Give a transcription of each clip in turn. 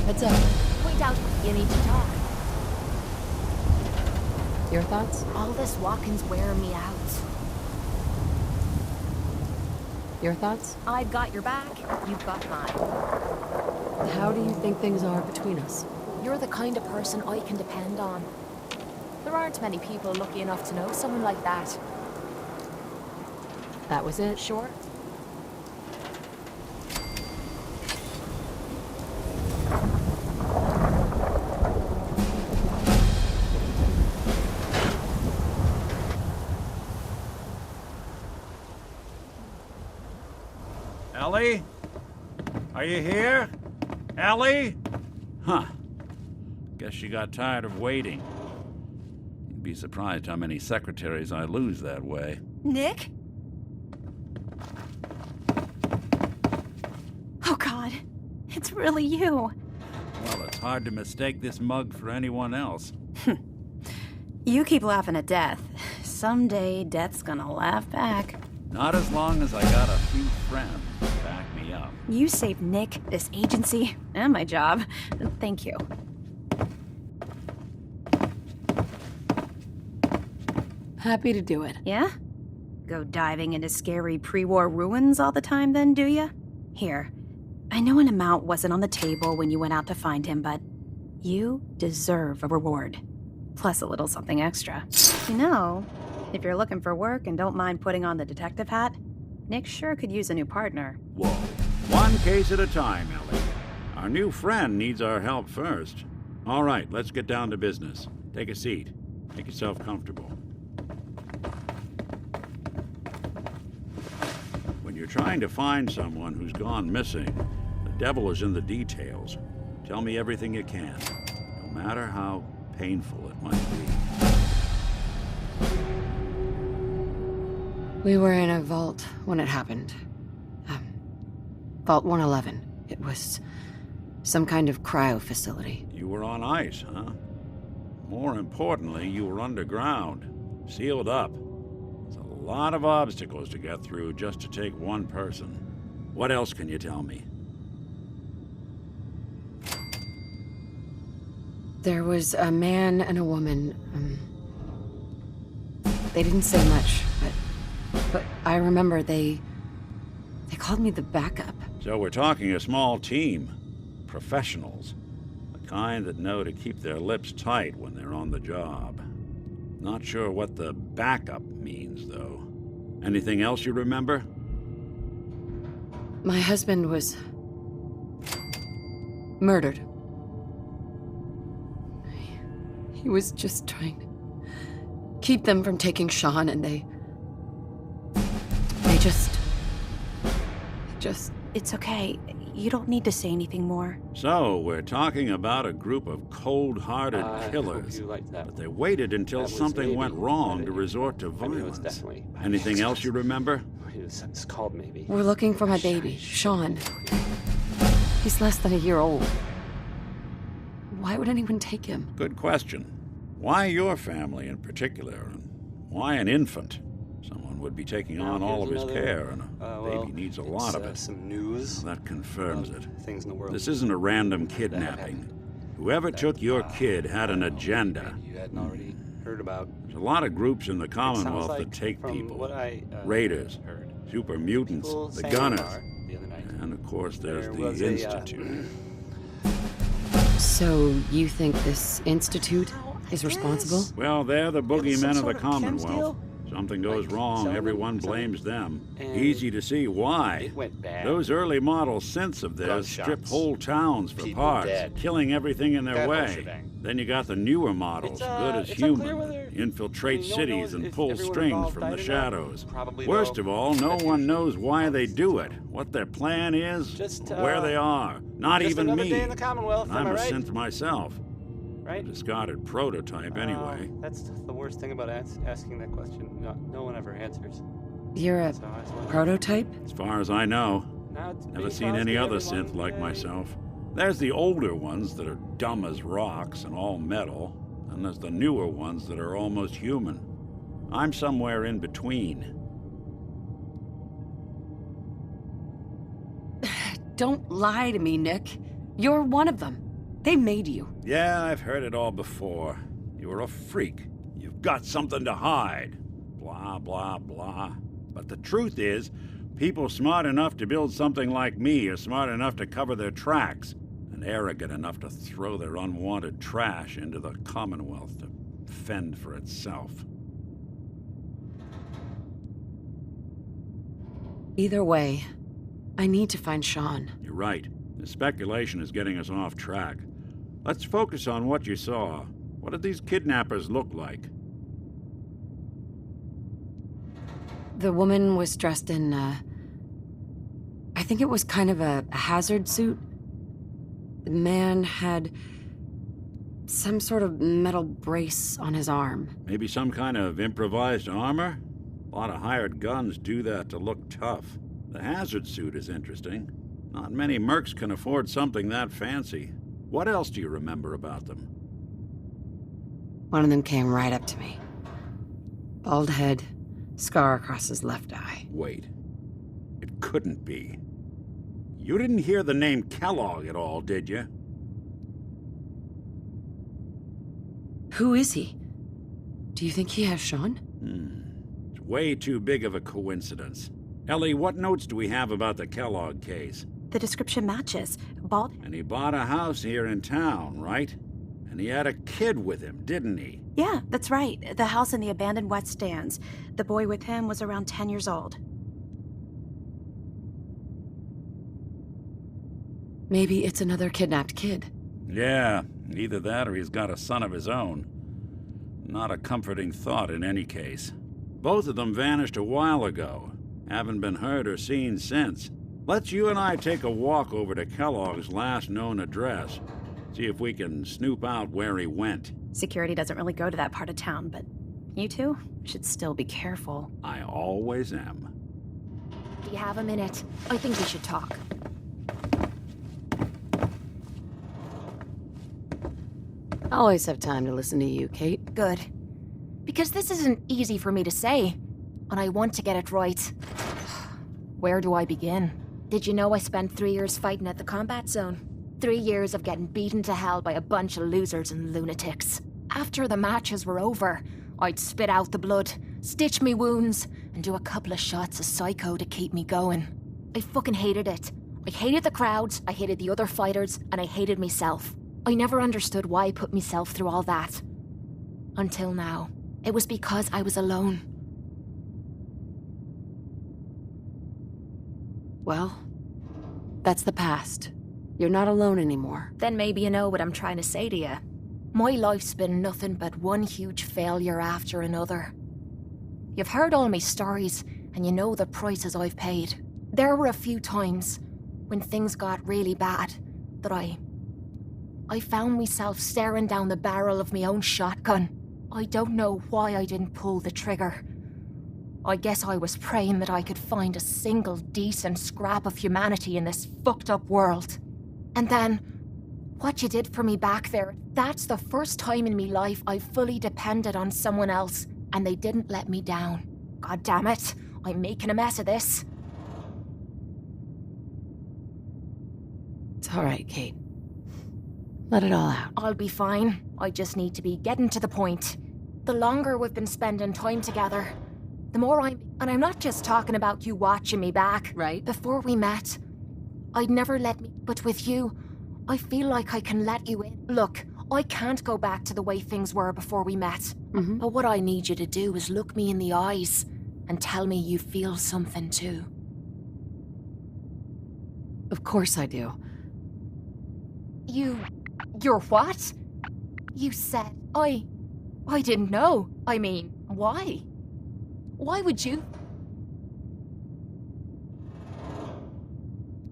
What's up? Point out you need to talk. Your thoughts? All this walking's wearing me out. Your thoughts? I've got your back, you've got mine. How do you think things are between us? You're the kind of person I can depend on. There aren't many people lucky enough to know someone like that. That was it? Sure. Ellie? Are you here? Ellie? Huh. Guess she got tired of waiting. You'd be surprised how many secretaries I lose that way. Nick? Oh, God. It's really you. Well, it's hard to mistake this mug for anyone else. You keep laughing at death. Someday, death's gonna laugh back. Not as long as I got a few friends to back me up. You saved Nick, this agency, and my job. Thank you. Happy to do it. Yeah? Go diving into scary pre-war ruins all the time then, do ya? Here, I know an amount wasn't on the table when you went out to find him, but you deserve a reward. Plus a little something extra. You know, if you're looking for work and don't mind putting on the detective hat, Nick sure could use a new partner. Whoa. One case at a time, Ellie. Our new friend needs our help first. All right, let's get down to business. Take a seat. Make yourself comfortable. When you're trying to find someone who's gone missing, the devil is in the details. Tell me everything you can, no matter how painful it might be. We were in a vault when it happened. Vault 111. It was some kind of cryo facility. You were on ice, huh? More importantly, you were underground, sealed up. There's a lot of obstacles to get through just to take one person. What else can you tell me? There was a man and a woman. They didn't say much, but I remember they called me the backup. So we're talking a small team. Professionals. The kind that know to keep their lips tight when they're on the job. Not sure what the backup means, though. Anything else you remember? My husband was murdered. He was just trying to keep them from taking Sean, and they just... It's okay. You don't need to say anything more. So, we're talking about a group of cold-hearted killers. But they waited until something went wrong to resort to violence. Anything else you remember? It's called maybe. We're looking for my baby, Sean. He's less than a year old. Why would anyone take him? Good question. Why your family in particular? And why an infant? Someone would be taking on all of his care, and a baby needs a lot of it. Some news. That confirms it. Things in the world. This isn't a random kidnapping. Whoever took your kid had an agenda. You hadn't already heard about. There's a lot of groups in the Commonwealth like that take from people. what I, Raiders, heard. super mutants, People the sang gunners. bar the other night. And of course there's There the was Institute. So you think this institute is responsible? Well, they're the some boogeymen of the sort of chems Commonwealth. deal? Something goes Like wrong, selling everyone them? blames them. And Easy to see why. It went bad. Those early model synths of theirs strip Gunshots. whole towns for People parts, dead. killing everything in their That whole way. shebang. Then you got the newer models, good as it's unclear human, whether- infiltrate I mean, no one cities knows and if pull everyone strings involved from died the or not. shadows. Probably, Worst though, of all, no that's one usually knows why they do it, honest. what their plan is, Just, where they are. Not just even another me. day in the Commonwealth, I'm am I a right? synth myself. Right? A discarded prototype anyway. That's the worst thing about asking that question. No one ever answers. You're a So I was wondering. prototype? As far as I know, Now it's never being seen caused any by other everyone. synth like Yay. myself. There's the older ones that are dumb as rocks and all metal, and there's the newer ones that are almost human. I'm somewhere in between. Don't lie to me, Nick. You're one of them. They made you. Yeah, I've heard it all before. You were a freak. You've got something to hide. Blah, blah, blah. But the truth is, people smart enough to build something like me are smart enough to cover their tracks, and arrogant enough to throw their unwanted trash into the Commonwealth to fend for itself. Either way, I need to find Sean. You're right. The speculation is getting us off track. Let's focus on what you saw. What did these kidnappers look like? The woman was dressed in, I think it was kind of a hazard suit. The man had some sort of metal brace on his arm. Maybe some kind of improvised armor? A lot of hired guns do that to look tough. The hazard suit is interesting. Not many mercs can afford something that fancy. What else do you remember about them? One of them came right up to me. Bald head, scar across his left eye. Wait. It couldn't be. You didn't hear the name Kellogg at all, did you? Who is he? Do you think he has Sean? It's way too big of a coincidence. Ellie, what notes do we have about the Kellogg case? The description matches. Bald. And he bought a house here in town, right? And he had a kid with him, didn't he? Yeah, that's right. The house in the abandoned West Stands. The boy with him was around 10 years old. Maybe it's another kidnapped kid. Yeah, either that or he's got a son of his own. Not a comforting thought in any case. Both of them vanished a while ago. Haven't been heard or seen since. Let's you and I take a walk over to Kellogg's last known address. See if we can snoop out where he went. Security doesn't really go to that part of town, but you two should still be careful. I always am. Do you have a minute? I think we should talk. I always have time to listen to you, Kate. Good. Because this isn't easy for me to say, and I want to get it right. Where do I begin? Did you know I spent 3 years fighting at the combat zone? 3 years of getting beaten to hell by a bunch of losers and lunatics. After the matches were over, I'd spit out the blood, stitch me wounds, and do a couple of shots of Psycho to keep me going. I fucking hated it. I hated the crowds, I hated the other fighters, and I hated myself. I never understood why I put myself through all that. Until now. It was because I was alone. Well, that's the past. You're not alone anymore. Then maybe you know what I'm trying to say to you. My life's been nothing but one huge failure after another. You've heard all my stories, and you know the prices I've paid. There were a few times, when things got really bad, that I found myself staring down the barrel of my own shotgun. I don't know why I didn't pull the trigger. I guess I was praying that I could find a single decent scrap of humanity in this fucked up world. And then, what you did for me back there, that's the first time in me life I've fully depended on someone else, and they didn't let me down. God damn it, I'm making a mess of this. It's all right, Kate. Let it all out. I'll be fine. I just need to be getting to the point. The longer we've been spending time together, the more and I'm not just talking about you watching me back. Right. Before we met, I'd never let me, but with you, I feel like I can let you in. Look, I can't go back to the way things were before we met. But what I need you to do is look me in the eyes and tell me you feel something too. Of course I do. You're what? You said, I didn't know. I mean, why? Why would you?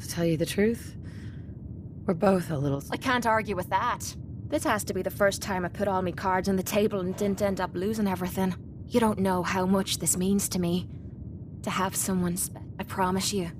To tell you the truth, we're both a little... I can't argue with that. This has to be the first time I put all my cards on the table and didn't end up losing everything. You don't know how much this means to me. To have someone I promise you,